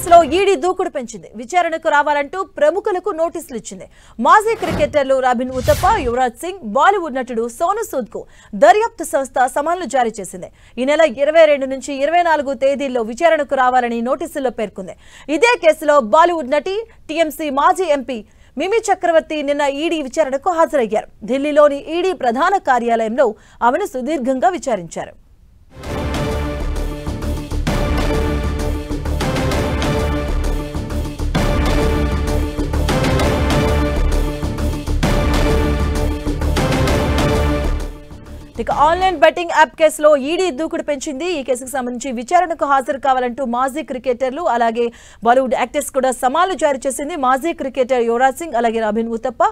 కేసులో ఈడీ దూకుడు పెంచింది. విచారణకు రావాలంటూ ప్రముఖులకు నోటీసులు ఇచ్చింది. మాజీ క్రికెటర్లు రాబిన్ ఉతప్ప, యువరాజ్ సింగ్, బాలీవుడ్ నటుడు సోను సూద్ కు దర్యాప్తు సంస్థ సమన్లు జారీ చేసింది. ఈ నెల 22 నుంచి 24 తేదీల్లో విచారణకు రావాలని నోటీసుల్లో పేర్కొంది. ఇదే కేసులో బాలీవుడ్ నటి, టీఎంసీ మాజీ ఎంపీ మిమి చక్రవర్తి నిన్న ఈడీ విచారణకు హాజరయ్యారు. ఢిల్లీలోని ఈడీ ప్రధాన కార్యాలయంలో ఆమెను సుదీర్ఘంగా విచారించారు. ఇక ఆన్లైన్ బెట్టింగ్ యాప్ కేసులో ఈడీ దూకుడు పెంచింది. ఈ కేసుకు సంబంధించి విచారణకు హాజరు కావాలంటూ మాజీ క్రికెటర్లు అలాగే బాలీవుడ్ యాక్టర్స్ కూడా సమాన్లు జారీ చేసింది. మాజీ క్రికెటర్ యువరాజ్ సింగ్ అలాగే రాబిన్ ఉతప్ప,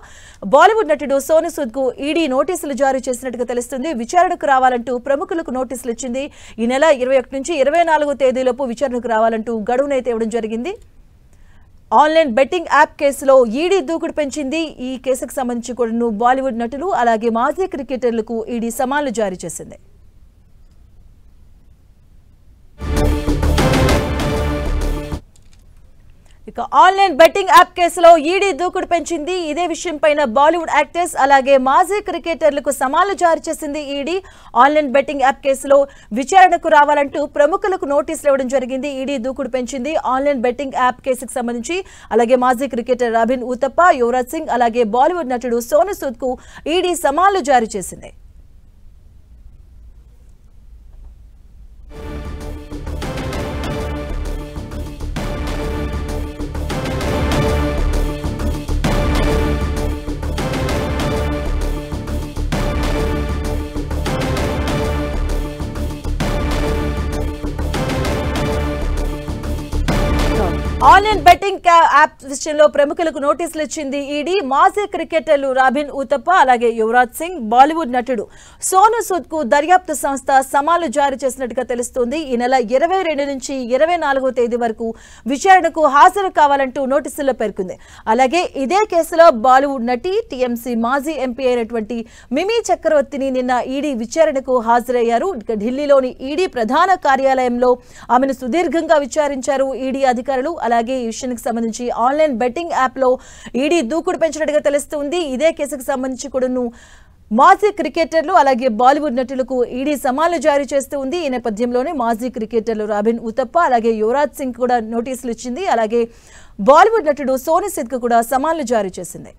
బాలీవుడ్ నటుడు సోను సూద్ కు ఈడీ నోటీసులు జారీ చేసినట్టుగా తెలుస్తుంది. విచారణకు రావాలంటూ ప్రముఖులకు నోటీసులు ఇచ్చింది. ఈ నెల 21 నుంచి 24 తేదీలోపు విచారణకు రావాలంటూ గడువునైతే ఇవ్వడం జరిగింది. ఆన్లైన్ బెట్టింగ్ యాప్ కేసులో ఈడీ దూకుడు పెంచింది. ఈ కేసుకు సంబంధించి కూడా బాలీవుడ్ నటులు అలాగే మాజీ క్రికెటర్లకు ఈడీ సమాన్లు జారీ చేసింది. ఇక ఆన్లైన్ బెట్టింగ్ యాప్ కేసులో ఈడీ దూకుడు పెంచింది. ఇదే విషయంపైన బాలీవుడ్ యాక్టర్స్ అలాగే మాజీ క్రికెటర్లకు సమాన్లు జారీ చేసింది ఈడీ. ఆన్లైన్ బెట్టింగ్ యాప్ కేసులో విచారణకు రావాలంటూ ప్రముఖులకు నోటీసులు ఇవ్వడం జరిగింది. ఈడీ దూకుడు పెంచింది. ఆన్లైన్ బెట్టింగ్ యాప్ కేసుకు సంబంధించి అలాగే మాజీ క్రికెటర్ రాబిన్ ఉతప్ప, యువరాజ్ సింగ్ అలాగే బాలీవుడ్ నటుడు సోను సూద్ కు ఈడీ సమాన్లు జారీ చేసింది. ఆన్లైన్ బెట్టింగ్ యాప్ విషయంలో ప్రముఖులకు నోటీసులు ఇచ్చింది ఈడీ. మాజీ క్రికెటర్లు రాబిన్ ఉతప్ప అలాగే యువరాజ్ సింగ్, బాలీవుడ్ నటుడు సోను సూద్ కు దర్యాప్తు సంస్థ సమాన్లు జారీ చేసినట్టుగా తెలుస్తోంది. ఈ నెల 22 నుంచి 24 తేదీ వరకు విచారణకు హాజరు కావాలంటూ నోటీసుల్లో పేర్కొంది. అలాగే ఇదే కేసులో బాలీవుడ్ నటి, టీఎంసీ మాజీ ఎంపీ అయినటువంటి మిమి చక్రవర్తిని నిన్న ఈడీ విచారణకు హాజరయ్యారు. ఢిల్లీలోని ఈడీ ప్రధాన కార్యాలయంలో ఆమెను సుదీర్ఘంగా విచారించారు ఈడీ అధికారులు. అలాగే ఈ విషయానికి సంబంధించి ఆన్లైన్ బెట్టింగ్ యాప్ లో ఈడీ దూకుడు పెంచినట్టుగా తెలుస్తుంది. ఇదే కేసుకు సంబంధించి కూడా మాజీ క్రికెటర్లు అలాగే బాలీవుడ్ నటులకు ఈడీ సమాన్లు జారీ చేస్తూ ఉంది. ఈ నేపథ్యంలోనే మాజీ క్రికెటర్లు రాబిన్ ఉతప్ప అలాగే యువరాజ్ సింగ్ కూడా నోటీసులు ఇచ్చింది. అలాగే బాలీవుడ్ నటుడు సోను సూద్ కు కూడా సమాన్లు జారీ చేసింది.